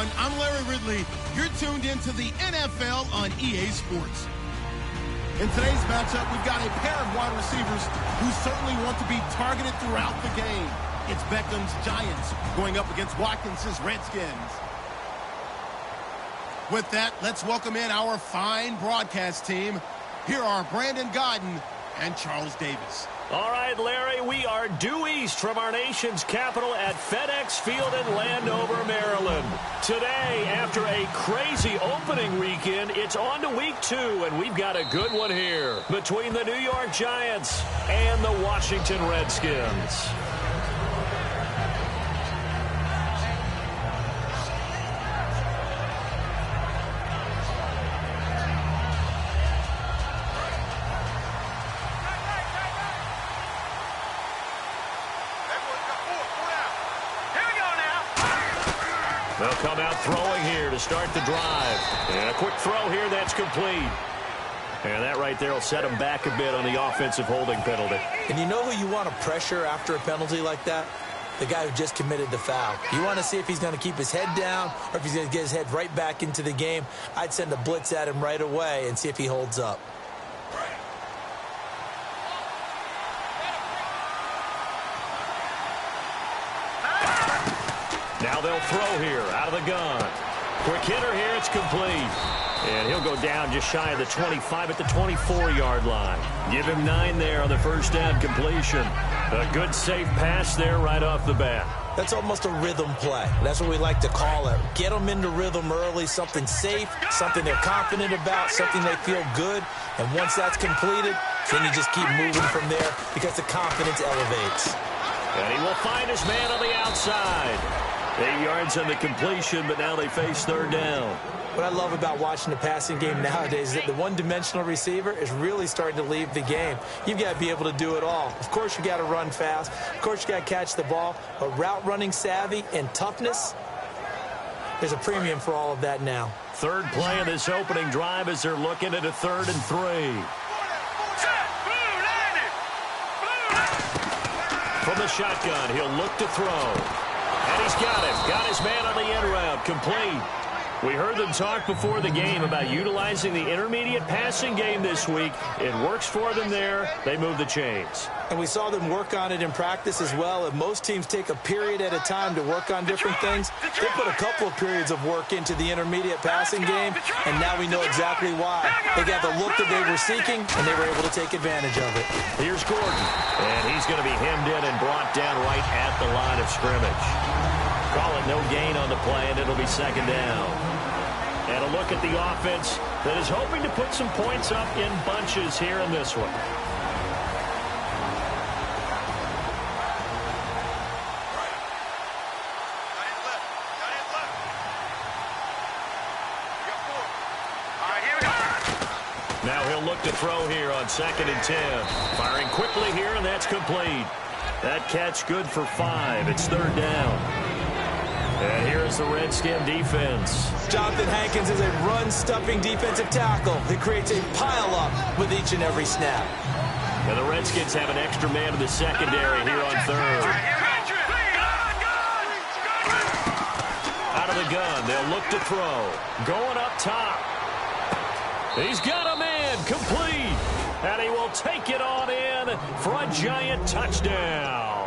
everyone. I'm Larry Ridley. You're tuned into the NFL on EA Sports. In today's matchup, we've got a pair of wide receivers who certainly want to be targeted throughout the game. It's Beckham's Giants going up against Watkins's Redskins. With that, let's welcome in our fine broadcast team. Here are Brandon Godden and Charles Davis. All right, Larry, we are due east from our nation's capital at FedEx Field in Landover, Maryland. Today, after a crazy opening weekend, it's on to week 2, and we've got a good one here between the New York Giants and the Washington Redskins. They'll come out throwing here to start the drive. And a quick throw here, that's complete. And that right there will set them back a bit on the offensive holding penalty. And you know who you want to pressure after a penalty like that? The guy who just committed the foul. You want to see if he's going to keep his head down or if he's going to get his head right back into the game. I'd send a blitz at him right away and see if he holds up. Now they'll throw here out of the gun. Quick hitter here, it's complete. And he'll go down just shy of the 25 at the 24-yard line. Give him 9 there on the first down completion. A good safe pass there right off the bat. That's almost a rhythm play. That's what we like to call it. Get them into rhythm early, something safe, something they're confident about, something they feel good. And once that's completed, then you just keep moving from there because the confidence elevates. And he will find his man on the outside. 8 yards on the completion, but now they face third down. What I love about watching the passing game nowadays is that the one-dimensional receiver is really starting to leave the game. You've got to be able to do it all. Of course, you got to run fast. Of course, you got to catch the ball. But route running savvy and toughness, there's a premium for all of that now. Third play of this opening drive as they're looking at a 3rd and 3. From the shotgun, he'll look to throw. And he's got him. Got his man on the end route. Complete. We heard them talk before the game about utilizing the intermediate passing game this week. It works for them there. They move the chains. And we saw them work on it in practice as well. And most teams take a period at a time to work on different things. They put a couple of periods of work into the intermediate passing game, and now we know exactly why. They got the look that they were seeking, and they were able to take advantage of it. Here's Gordon, and he's going to be hemmed in and brought down right at the line of scrimmage. Call it no gain on the play, and it'll be 2nd down. And a look at the offense that is hoping to put some points up in bunches here in this one. Now he'll look to throw here on 2nd and 10. Firing quickly here, and that's complete. That catch good for 5. It's 3rd down. And here's the Redskin defense. Jonathan Hankins is a run-stuffing defensive tackle. He creates a pile-up with each and every snap. And the Redskins have an extra man in the secondary here on 3rd. Out of the gun, they'll look to throw. Going up top. He's got a man, complete. And he will take it on in for a Giant touchdown.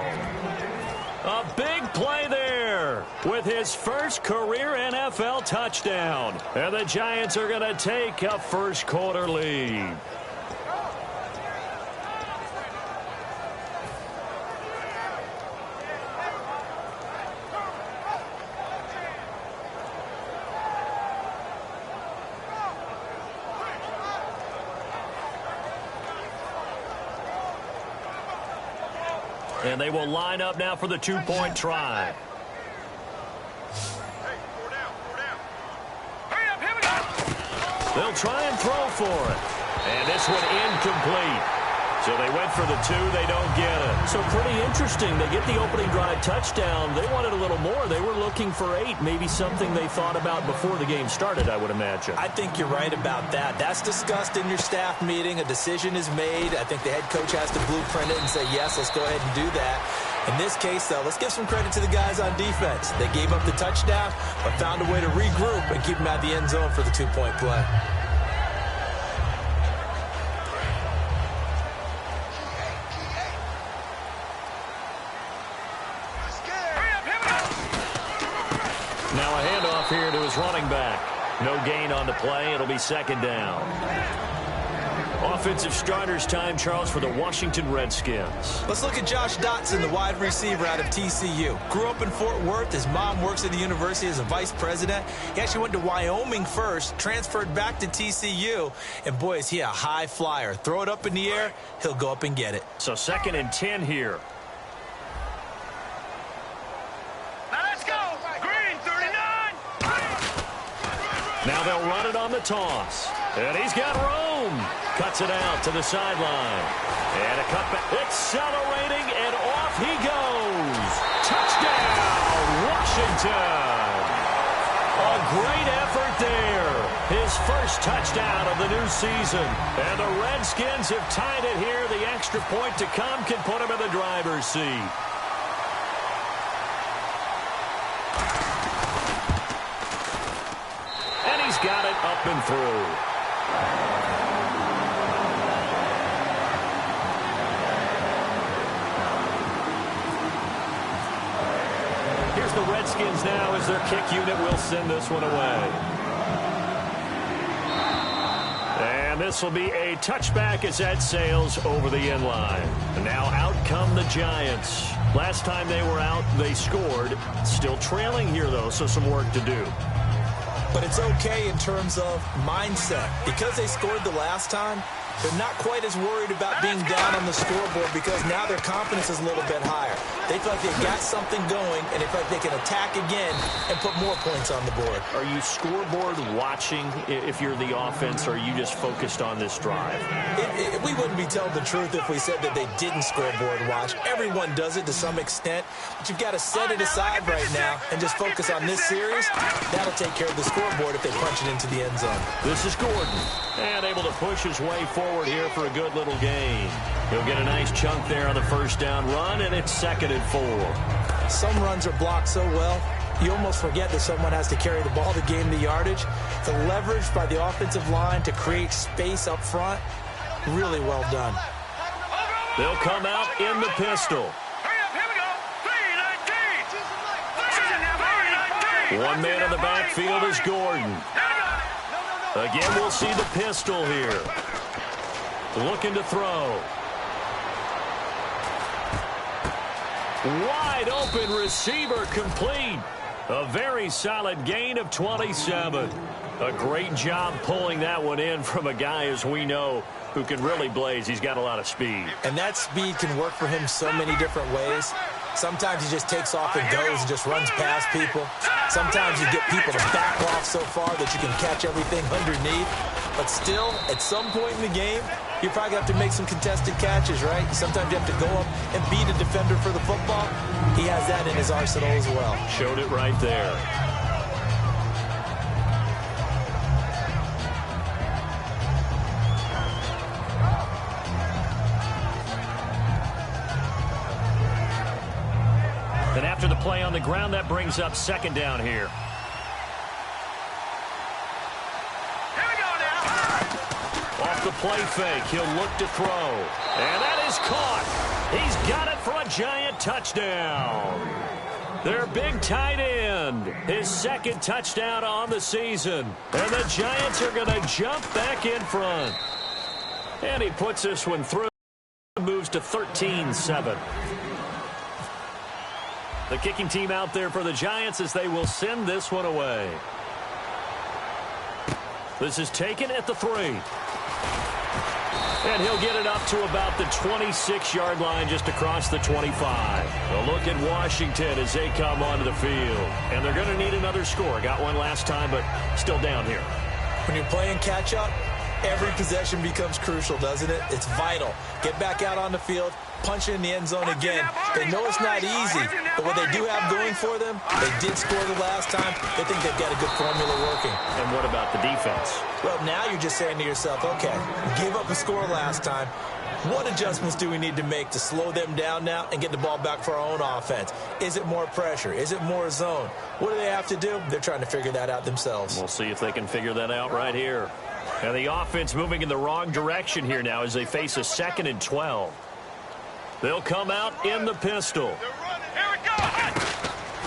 A big play there with his first career NFL touchdown. And the Giants are going to take a first-quarter lead. And they will line up now for the 2-point try. They'll try and throw for it. And this one incomplete. So they went for the 2. They don't get it. So pretty interesting. They get the opening drive touchdown. They wanted a little more. They were looking for 8. Maybe something they thought about before the game started, I would imagine. I think you're right about that. That's discussed in your staff meeting. A decision is made. I think the head coach has to blueprint it and say, yes, let's go ahead and do that. In this case, though, let's give some credit to the guys on defense. They gave up the touchdown, but found a way to regroup and keep them out of the end zone for the two-point play. Now a handoff here to his running back. No gain on the play. It'll be second down. Offensive starters time, Charles, for the Washington Redskins. Let's look at Josh Dotson, the wide receiver out of TCU. Grew up in Fort Worth. His mom works at the university as a vice president. He actually went to Wyoming first, transferred back to TCU, and boy, is he a high flyer. Throw it up in the air, he'll go up and get it. So 2nd and 10 here. Now they'll run it on the toss. And he's got room. Cuts it out to the sideline. And a cutback. Accelerating, and off he goes. Touchdown, Washington. A great effort there. His first touchdown of the new season. And the Redskins have tied it here. The extra point to come can put him in the driver's seat. He's got it up and through. Here's the Redskins now as their kick unit will send this one away. And this will be a touchback as that sails over the end line. And now out come the Giants. Last time they were out, they scored. Still trailing here, though, so some work to do. But it's okay in terms of mindset. Because they scored the last time, they're not quite as worried about being down on the scoreboard because now their confidence is a little bit higher. They feel like they've got something going, and they feel like they can attack again and put more points on the board. Are you scoreboard watching if you're the offense, or are you just focused on this drive? We wouldn't be telling the truth if we said that they didn't scoreboard watch. Everyone does it to some extent, but you've got to set it aside right now and just focus on this series. That'll take care of the scoreboard if they punch it into the end zone. This is Gordon, and able to push his way forward here for a good little gain. He'll get a nice chunk there on the first down run, and it's 2nd and 4. Some runs are blocked so well, you almost forget that someone has to carry the ball to gain the yardage. The leverage by the offensive line to create space up front, really well done. They'll come out in the pistol. One man in the backfield is Gordon. Again, we'll see the pistol here. Looking to throw. Wide open receiver complete. A very solid gain of 27. A great job pulling that one in from a guy, as we know, who can really blaze. He's got a lot of speed. And that speed can work for him so many different ways. Sometimes he just takes off and goes and just runs past people. Sometimes you get people to back off so far that you can catch everything underneath. But still, at some point in the game, you probably have to make some contested catches, right? Sometimes you have to go up and beat a defender for the football. He has that in his arsenal as well. Showed it right there. Then after the play on the ground, that brings up 2nd down here. Off the play fake, he'll look to throw. And that is caught. He's got it for a Giant touchdown. Their big tight end, his 2nd touchdown on the season. And the Giants are going to jump back in front. And he puts this one through. Moves to 13-7. The kicking team out there for the Giants as they will send this one away. This is taken at the 3. And he'll get it up to about the 26-yard line, just across the 25. A look at Washington as they come onto the field. And they're going to need another score. Got one last time, but still down here. When you're playing catch-up, every possession becomes crucial, doesn't it? It's vital. Get back out on the field, punch it in the end zone again. They know it's not easy, but what they do have going for them, they did score the last time. They think they've got a good formula working. And what about the defense? Well, now you're just saying to yourself, okay, give up a score last time. What adjustments do we need to make to slow them down now and get the ball back for our own offense? Is it more pressure? Is it more zone? What do they have to do? They're trying to figure that out themselves. We'll see if they can figure that out right here. And the offense moving in the wrong direction here now as they face a 2nd and 12. They'll come out in the pistol. Here we go.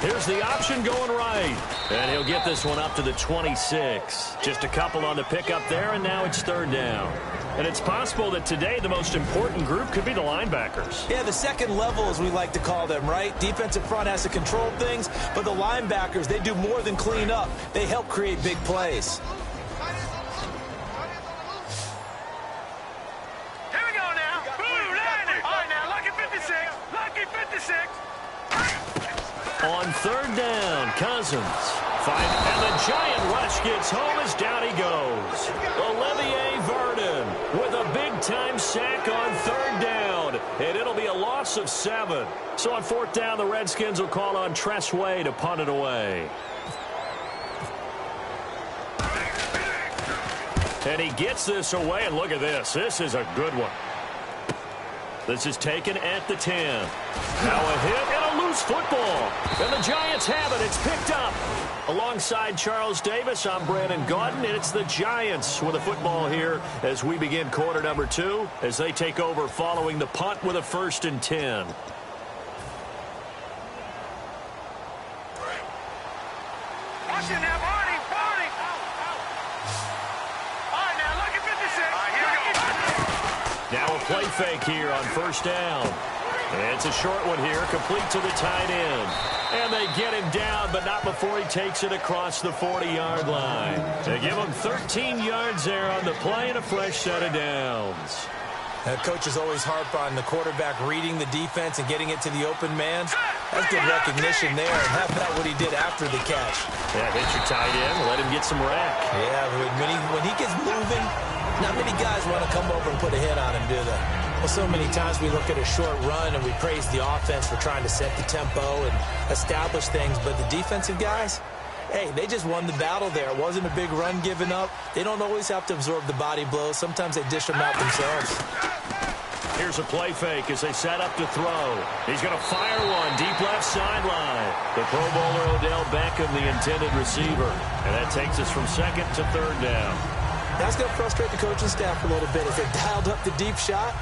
Here's the option going right. And he'll get this one up to the 26. Just a couple on the pickup there, and now it's 3rd down. And it's possible that today the most important group could be the linebackers. Yeah, the second level, as we like to call them, right? Defensive front has to control things, but the linebackers, they do more than clean up. They help create big plays. Here we go now. Blue line. All right, now, lucky 56. Lucky 56. On 3rd down, Cousins. And the giant rush gets home as down he goes. Olivier Vernon with a big-time sack on 3rd down. And it'll be a loss of 7. So on 4th down, the Redskins will call on Tressway to punt it away. And he gets this away, and look at this. This is a good one. This is taken at the 10. Now a hit and a loose football. And the Giants have it. It's picked up. Alongside Charles Davis, I'm Brandon Gaudin, and it's the Giants with a football here as we begin quarter number 2 as they take over following the punt with a 1st and 10. Watch it now, Barney. All right, now, lucky 56. All right, here we go. Now a play fake here on 1st down. And it's a short one here, complete to the tight end. And they get him down, but not before he takes it across the 40-yard line. They give him 13 yards there on the play and a fresh set of downs. Coaches always harp on the quarterback reading the defense and getting it to the open man. That's good recognition there. And how about what he did after the catch? Yeah, hit your tight end, let him get some rack. Yeah, when he gets moving, not many guys want to come over and put a hit on him, do they? Well, so many times we look at a short run and we praise the offense for trying to set the tempo and establish things, but the defensive guys, hey, they just won the battle there. It wasn't a big run given up. They don't always have to absorb the body blows. Sometimes they dish them out themselves. Here's a play fake as they set up to throw. He's going to fire one deep left sideline. The Pro Bowler Odell Beckham, the intended receiver. And that takes us from 2nd to 3rd down. That's going to frustrate the coaching staff a little bit as they dialed up the deep shot,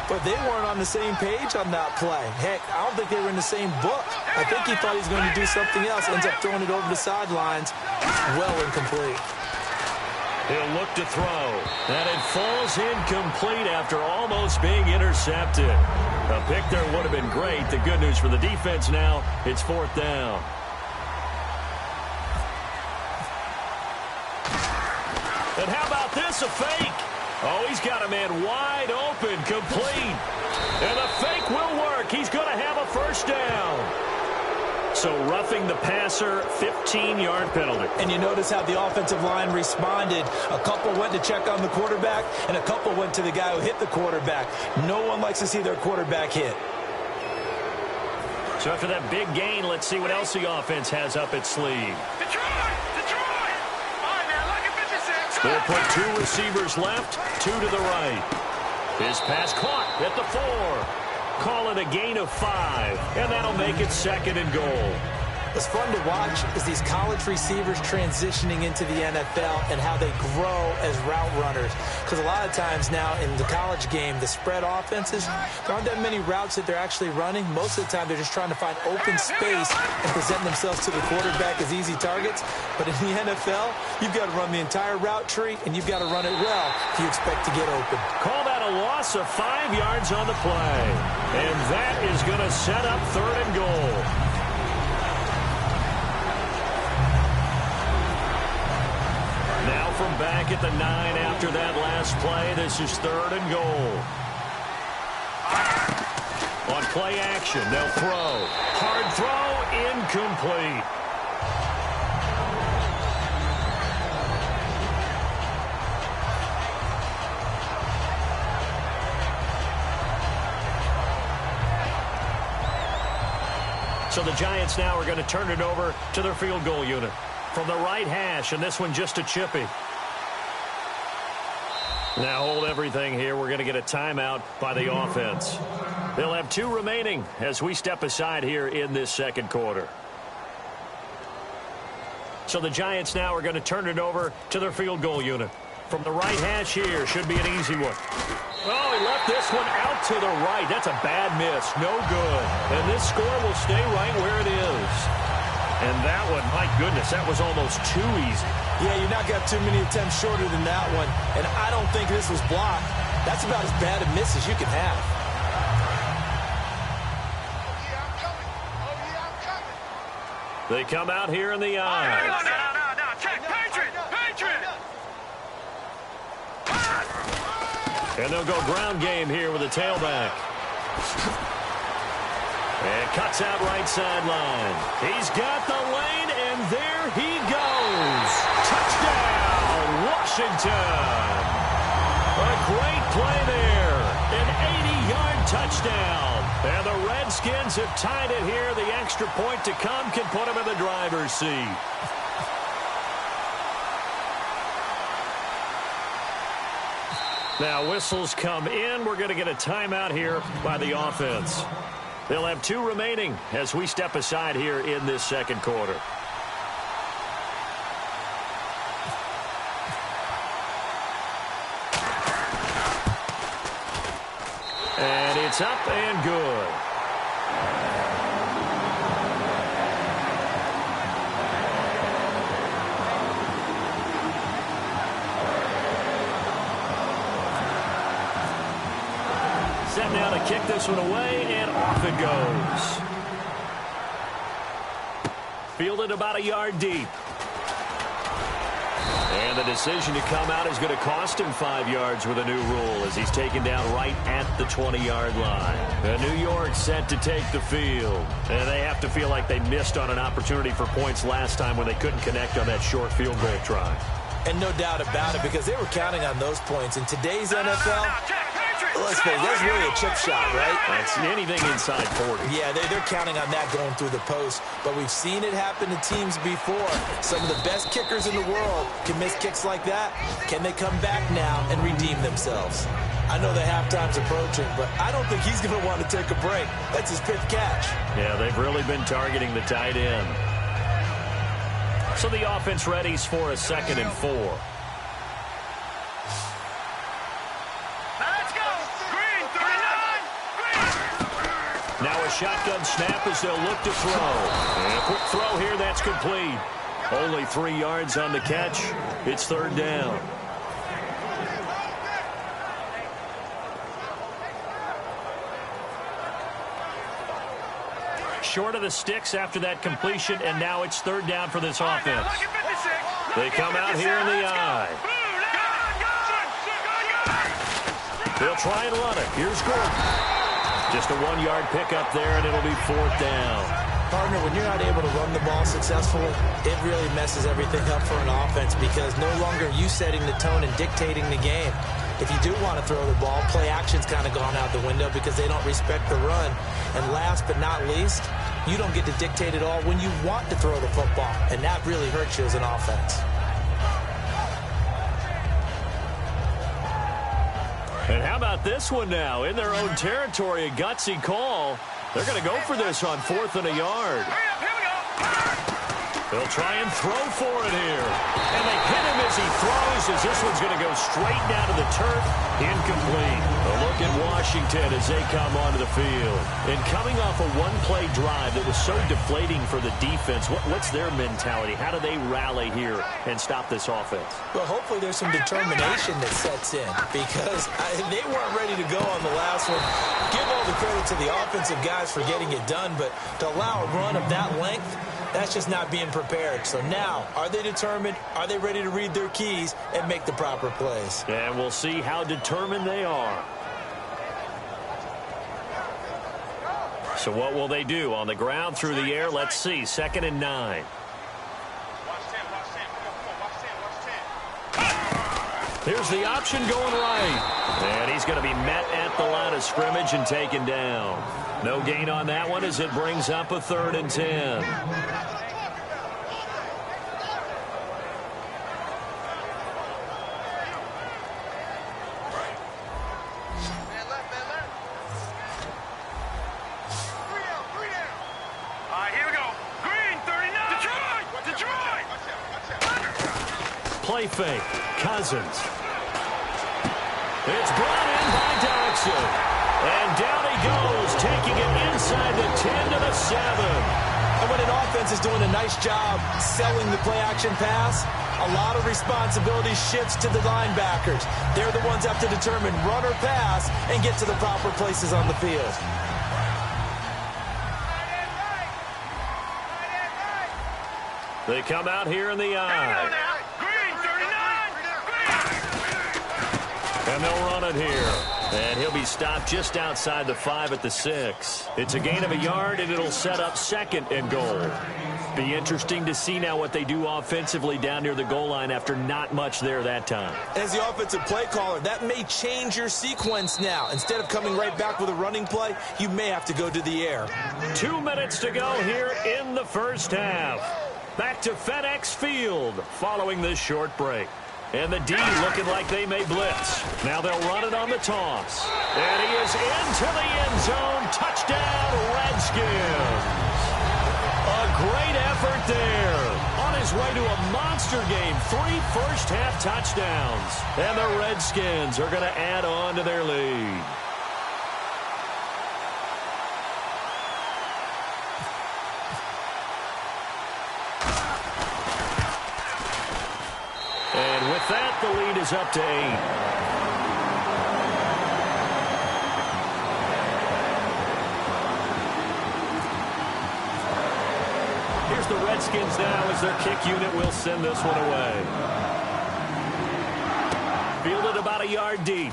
but they weren't on the same page on that play. Heck, I don't think they were in the same book. I think he thought he was going to do something else. Ends up throwing it over the sidelines. Well incomplete. He'll look to throw. And it falls incomplete after almost being intercepted. A pick there would have been great. The good news for the defense now, it's 4th down. And how about this, a fake? Oh, he's got a man wide open, complete. And the fake will work. He's going to have a 1st down. So roughing the passer, 15-yard penalty. And you notice how the offensive line responded. A couple went to check on the quarterback, and a couple went to the guy who hit the quarterback. No one likes to see their quarterback hit. So after that big gain, let's see what else the offense has up its sleeve. They'll put 2 receivers left, 2 to the right. His pass caught at the 4. Call it a gain of 5, and that'll make it 2nd and goal. What's fun to watch is these college receivers transitioning into the NFL and how they grow as route runners. Because a lot of times now in the college game, the spread offenses, there aren't that many routes that they're actually running. Most of the time, they're just trying to find open space and present themselves to the quarterback as easy targets. But in the NFL, you've got to run the entire route tree, and you've got to run it well if you expect to get open. Call that a loss of 5 yards on the play. And that is going to set up 3rd and goal. Now from back at the 9 after that last play, this is 3rd and goal. On play action, they'll throw. Hard throw, incomplete. So the Giants now are going to turn it over to their field goal unit. From the right hash, and this one just a chippy. Now hold everything here. We're going to get a timeout by the offense. They'll have 2 remaining as we step aside here in this second quarter. So the Giants now are going to turn it over to their field goal unit. From the right hash here, should be an easy one. Oh, he left this one out to the right. That's a bad miss. No good. And this score will stay right where it is. And that one, my goodness, that was almost too easy. Yeah, you're not got too many attempts shorter than that one. And I don't think this was blocked. That's about as bad a miss as you can have. They come out here in the eye. No. Check. Patriot. And they'll go ground game here with a tailback. And cuts out right sideline. He's got the lane, and there he goes. Touchdown, Washington. A great play there. An 80-yard touchdown. And the Redskins have tied it here. The extra point to come can put them in the driver's seat. Now whistles come in. We're going to get a timeout here by the offense. They'll have 2 remaining as we step aside here in this second quarter. And it's up and good. Set now to kick this one away, and off it goes. Fielded about a yard deep. And the decision to come out is going to cost him 5 yards with a new rule as he's taken down right at the 20-yard line. New York set to take the field. And they have to feel like they missed on an opportunity for points last time when they couldn't connect on that short field goal try. And no doubt about it, because they were counting on those points. In today's NFL, let's face it, that's really a chip shot, right? That's anything inside 40. Yeah, they're counting on that going through the post. But we've seen it happen to teams before. Some of the best kickers in the world can miss kicks like that. Can they come back now and redeem themselves? I know the halftime's approaching, but I don't think he's going to want to take a break. That's his 5th catch. Yeah, they've really been targeting the tight end. So the offense readies for a 2nd and 4. Let's go. Green, 39. Now a shotgun snap as they'll look to throw. And a quick throw here, that's complete. Only 3 yards on the catch. It's 3rd down. Short of the sticks after that completion, and now it's 3rd down for this offense. They come out here in the eye. They'll try and run it. Here's Gordon. Just a 1-yard pickup there, and it'll be 4th down. Partner, when you're not able to run the ball successfully, it really messes everything up for an offense because no longer are you setting the tone and dictating the game. If you do want to throw the ball, play action's kind of gone out the window because they don't respect the run. And last but not least, you don't get to dictate it all when you want to throw the football. And that really hurts you as an offense. And how about this one now? In their own territory, a gutsy call. They're going to go for this on 4th and a yard. They'll try and throw for it here. And they hit him as he throws, as this one's going to go straight down to the turf. Incomplete. A look at Washington as they come onto the field. And coming off a one-play drive that was so deflating for the defense, what's their mentality? How do they rally here and stop this offense? Well, hopefully there's some determination that sets in because they weren't ready to go on the last one. Give all the credit to the offensive guys for getting it done, but to allow a run of that length, that's just not being prepared. So now, are they determined? Are they ready to read their keys and make the proper plays? And we'll see how determined they are. So what will they do? On the ground, through the air, let's see. 2nd and 9. Here's the option going right. And he's going to be met at the line of scrimmage and taken down. No gain on that one as it brings up a 3rd and 10. play fake. Cousins. It's brought in by Dodson. And down he goes, taking it inside the 10 to the 7. And when an offense is doing a nice job selling the play-action pass, a lot of responsibility shifts to the linebackers. They're the ones that have to determine run or pass and get to the proper places on the field. They come out here in the eye. And they'll run it here. And he'll be stopped just outside the 5 at the 6. It's a gain of a yard, and it'll set up 2nd and goal. Be interesting to see now what they do offensively down near the goal line after not much there that time. As the offensive play caller, that may change your sequence now. Instead of coming right back with a running play, you may have to go to the air. 2 minutes to go here in the first half. Back to FedEx Field following this short break. And the D looking like they may blitz. Now they'll run it on the toss. And he is into the end zone. Touchdown, Redskins. A great effort there. On his way to a monster game. 3 first-half touchdowns. And the Redskins are going to add on to their lead. And with that, the lead is up to 8. Here's the Redskins now as their kick unit will send this one away. Fielded about a yard deep.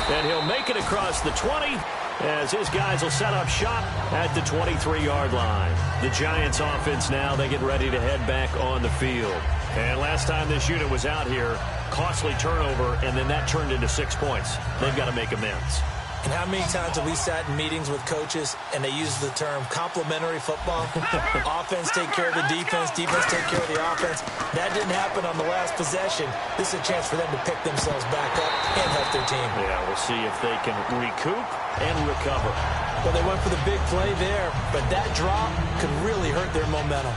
And he'll make it across the 20 as his guys will set up shop at the 23-yard line. The Giants offense now, they get ready to head back on the field. And last time this unit was out here, costly turnover, and then that turned into 6 points. They've got to make amends. And how many times have we sat in meetings with coaches and they use the term complementary football? Offense take care of the defense, defense take care of the offense. That didn't happen on the last possession. This is a chance for them to pick themselves back up and help their team. Yeah, we'll see if they can recoup and recover. Well, they went for the big play there, but that drop could really hurt their momentum.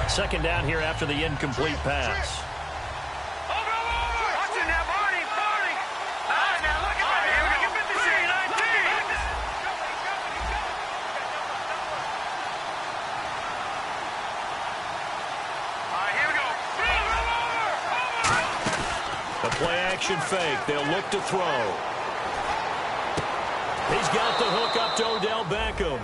Second down here after the incomplete pass. A play-action fake. They'll look to throw. He's got the hook up to Odell Beckham.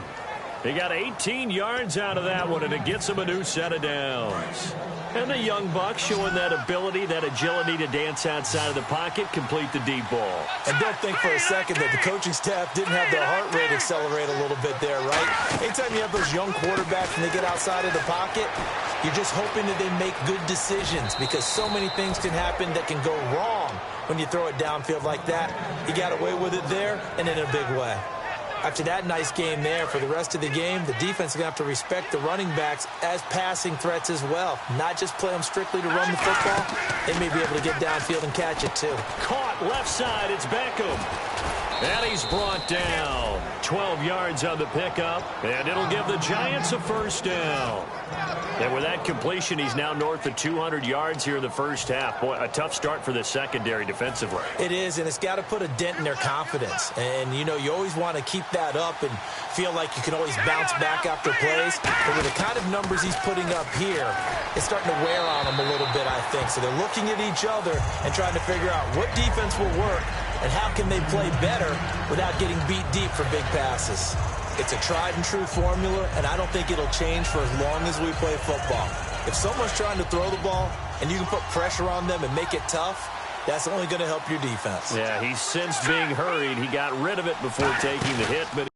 He got 18 yards out of that one, and it gets him a new set of downs. And the young buck showing that ability, that agility to dance outside of the pocket, complete the deep ball. And don't think for a second that the coaching staff didn't have their heart rate accelerate a little bit there, right? Anytime you have those young quarterbacks and they get outside of the pocket, you're just hoping that they make good decisions because so many things can happen that can go wrong when you throw it downfield like that. He got away with it there and in a big way. After that nice game there, for the rest of the game, the defense is going to have to respect the running backs as passing threats as well. Not just play them strictly to run the football. They may be able to get downfield and catch it too. Caught left side, it's Beckham. And he's brought down. 12 yards on the pickup, and it'll give the Giants a first down. And with that completion, he's now north of 200 yards here in the first half. Boy, a tough start for the secondary defensively. It is, and it's got to put a dent in their confidence. And, you know, you always want to keep that up and feel like you can always bounce back after plays. But with the kind of numbers he's putting up here, it's starting to wear on them a little bit, I think. So they're looking at each other and trying to figure out what defense will work and how can they play better without getting beat deep for big passes. It's a tried-and-true formula, and I don't think it'll change for as long as we play football. If someone's trying to throw the ball and you can put pressure on them and make it tough, that's only going to help your defense. Yeah, he's sensed being hurried. He got rid of it before taking the hit, but